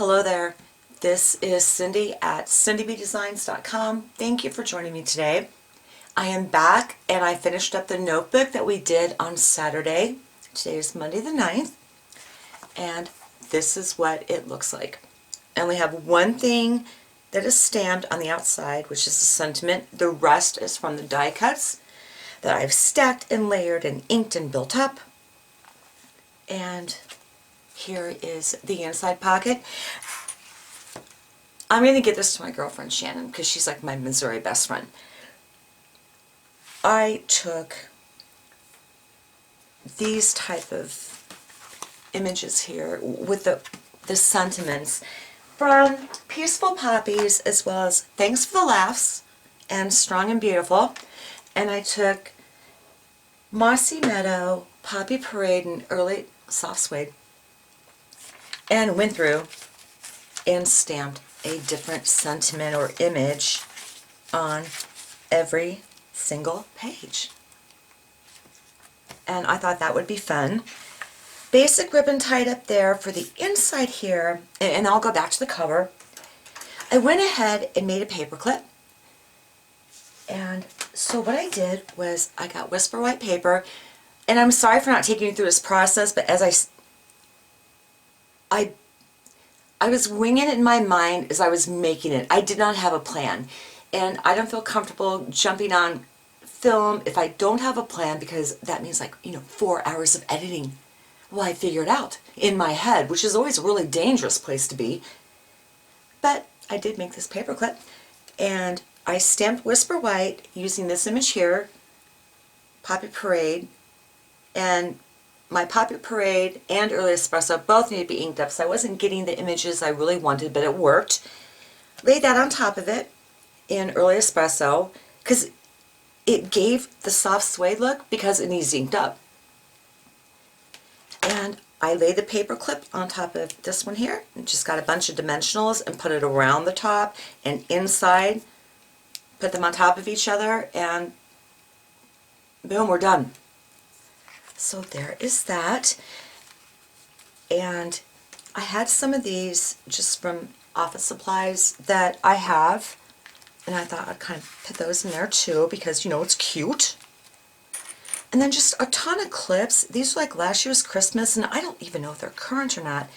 Hello there. This is Cindy at cindybdesigns.com. Thank you for joining me today. I am back and I finished up the notebook that we did on Saturday. Today is Monday the 9th and this is what it looks like. And we have one thing that is stamped on the outside, which is the sentiment. The rest is from the die cuts that I've stacked and layered and inked and built up. And here is the inside pocket. I'm going to give this to my girlfriend Shannon because she's like my Missouri best friend. I took these type of images here with the sentiments from Peaceful Poppies, as well as Thanks for the Laughs and Strong and Beautiful. And I took Mossy Meadow, Poppy Parade, and Early Soft Suede, and went through and stamped a different sentiment or image on every single page. And I thought that would be fun. Basic ribbon tied up there for the inside here, and I'll go back to the cover. I went ahead and made a paper clip. And so what I did was I got Whisper White paper, and I'm sorry for not taking you through this process, but as I was winging it in my mind as I was making it. I did not have a plan, and I don't feel comfortable jumping on film if I don't have a plan, because that means 4 hours of editing. Well, I figured out in my head, which is always a really dangerous place to be. But I did make this paper clip, and I stamped Whisper White using this image here, Poppy Parade, and my Poppy Parade and Early Espresso both need to be inked up, so I wasn't getting the images I really wanted, but it worked. Laid that on top of it in Early Espresso, because it gave the soft suede look because it needs inked up. And I laid the paper clip on top of this one here, and just got a bunch of dimensionals and put it around the top and inside, put them on top of each other, and boom, we're done. So there is that. And I had some of these just from office supplies that I have, and I thought I'd kind of put those in there too because it's cute. And then just a ton of clips. These are like last year's Christmas, and I don't even know if they're current or not,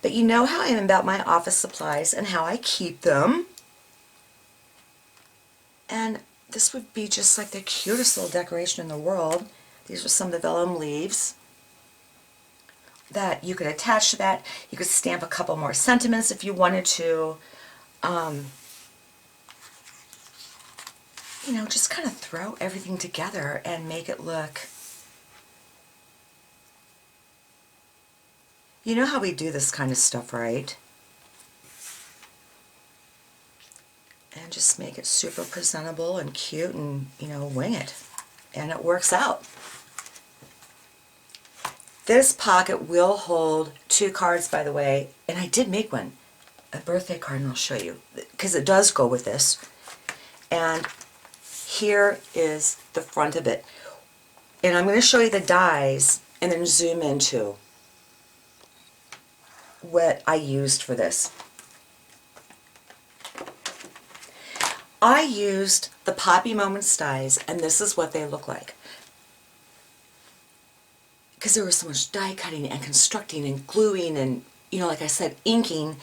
but you know how I am about my office supplies and how I keep them. And this would be just like the cutest little decoration in the world. These are some of the vellum leaves that you could attach to that. You could stamp a couple more sentiments if you wanted to. Just kind of throw everything together and make it look. You know how we do this kind of stuff, right? And just make it super presentable and cute and, wing it. And it works out. This pocket will hold 2 cards, by the way, and I did make one, a birthday card, and I'll show you, because it does go with this. And here is the front of it. And I'm going to show you the dies and then zoom into what I used for this. I used the Poppy Moments dies, and this is what they look like. Because there was so much die cutting and constructing and gluing and, like I said, inking.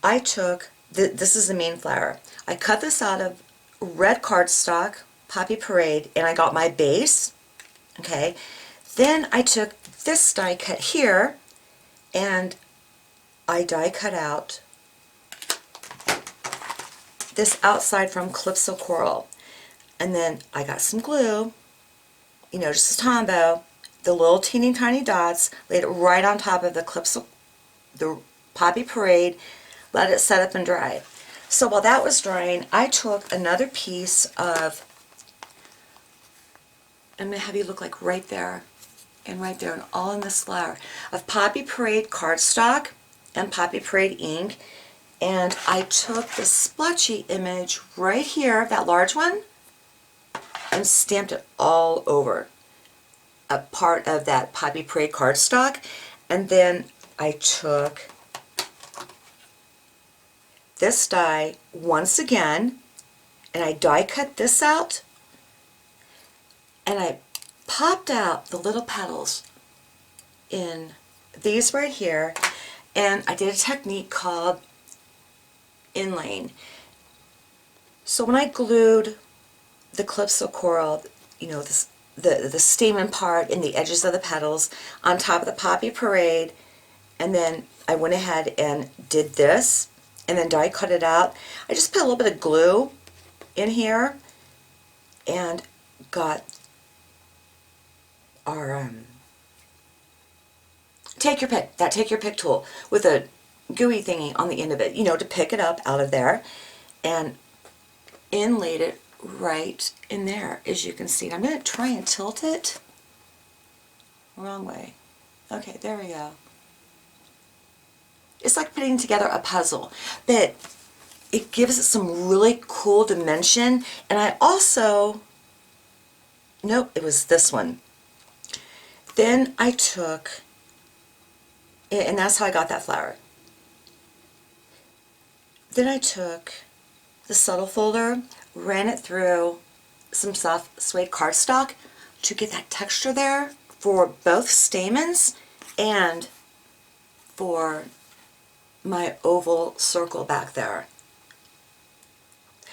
I took, this is the main flower. I cut this out of red cardstock, Poppy Parade, and I got my base. Okay. Then I took this die cut here, and I die cut out this outside from Calypso Coral. And then I got some glue, just a Tombow, the little teeny tiny dots, laid it right on top of the Poppy Parade, let it set up and dry. So while that was drying, I took another piece of, I'm going to have you look like right there, and all in this flower, of Poppy Parade cardstock and Poppy Parade ink. And I took the splotchy image right here, that large one, and stamped it all over a part of that Poppy Parade cardstock. And then I took this die once again, and I die cut this out, and I popped out the little petals in these right here, and I did a technique called inlaying. So when I glued the Calypso Coral, you know, the stamen part and the edges of the petals on top of the Poppy Parade, and then I went ahead and did this, and then die cut it out. I just put a little bit of glue in here and got our take your pick, that take your pick tool with a gooey thingy on the end of it, you know, to pick it up out of there, and inlaid it right in there, as you can see. And I'm going to try and tilt it. Wrong way. Okay, there we go. It's like putting together a puzzle, but it gives it some really cool dimension. And I also, nope, it was this one. Then I took, and that's how I got that flower. Then I took the subtle folder, ran it through some soft suede cardstock to get that texture there for both stamens and for my oval circle back there.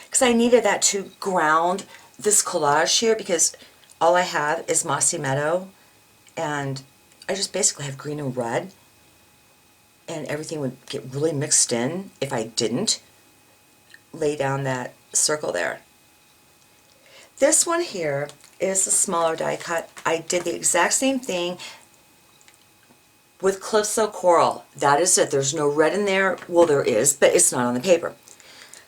Because I needed that to ground this collage here, because all I have is Mossy Meadow, and I just basically have green and red, and everything would get really mixed in if I didn't lay down that circle there. This one here is a smaller die cut. I did the exact same thing with Calypso Coral. That is it. There's no red in there. Well, there is, but it's not on the paper.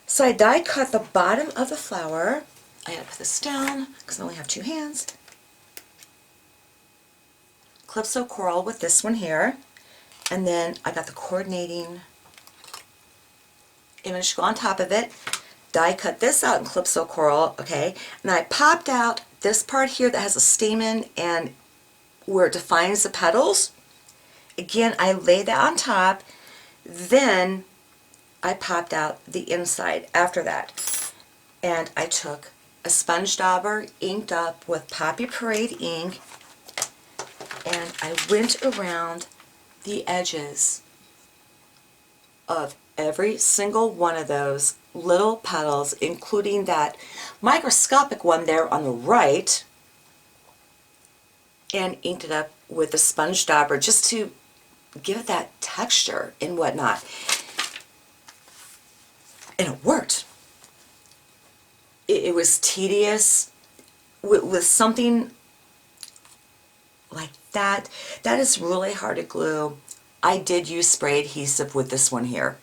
So I die cut the bottom of the flower. I had to put this down because I only have two hands. Calypso Coral with this one here. And then I got the coordinating image to go on top of it. Die cut this out in Calypso Coral, okay? And I popped out this part here that has a stamen and where it defines the petals. Again, I laid that on top. Then I popped out the inside after that. And I took a sponge dauber inked up with Poppy Parade ink, and I went around the edges of every single one of those little petals, including that microscopic one there on the right, and inked it up with a sponge dauber just to give it that texture and whatnot. And it worked. It was tedious with something like that. That is really hard to glue. I did use spray adhesive with this one here.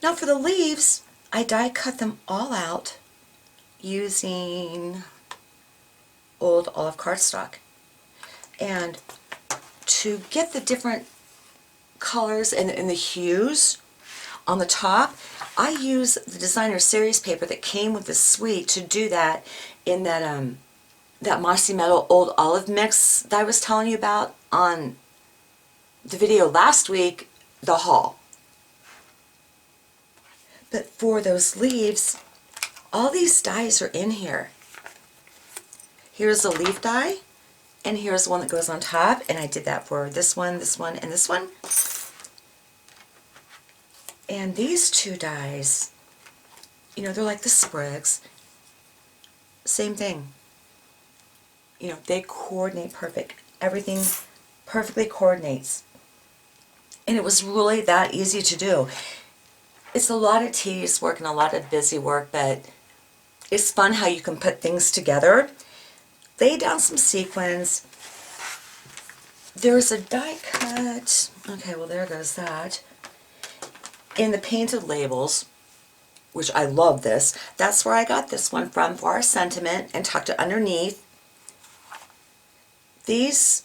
Now for the leaves, I die cut them all out using old olive cardstock. And to get the different colors and the hues on the top, I use the designer series paper that came with the suite to do that in that that Mossy Meadow Old Olive mix that I was telling you about on the video last week, the haul. But for those leaves, all these dies are in here. Here's a leaf die, and here's one that goes on top, and I did that for this one, and this one. And these two dies, you know, they're like the sprigs. Same thing. You know, they coordinate perfect. Everything perfectly coordinates. And it was really that easy to do. It's a lot of tedious work and a lot of busy work, but it's fun how you can put things together. Lay down some sequins. There's a die cut. Okay, well there goes that. In the painted labels, which I love this, that's where I got this one from for our sentiment, and tucked it underneath. These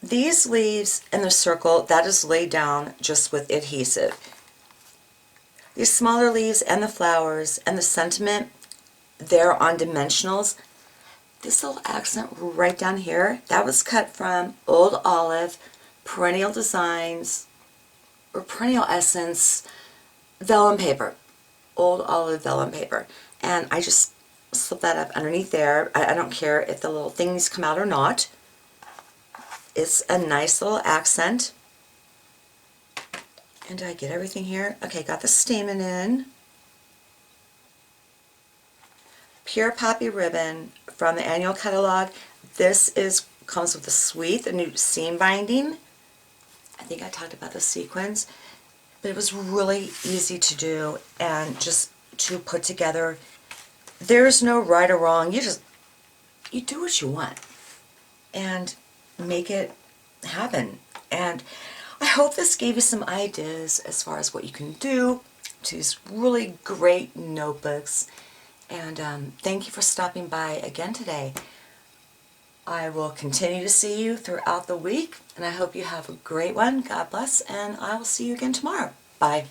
leaves and the circle, that is laid down just with adhesive. These smaller leaves and the flowers and the sentiment, they're on dimensionals. This little accent right down here, that was cut from Old Olive, Perennial Designs, or Perennial Essence, vellum paper, old olive vellum paper, and I just slip that up underneath there. I don't care if the little things come out or not. It's a nice little accent. And I get everything here. Okay, got the stamen in. Pure Poppy ribbon from the annual catalog. This comes with the suite, the new seam binding. I think I talked about the sequins, but it was really easy to do and just to put together. There's no right or wrong. You do what you want and make it happen. And I hope this gave you some ideas as far as what you can do to these really great notebooks. And thank you for stopping by again today. I will continue to see you throughout the week, and I hope you have a great one. God bless, and I will see you again tomorrow. Bye.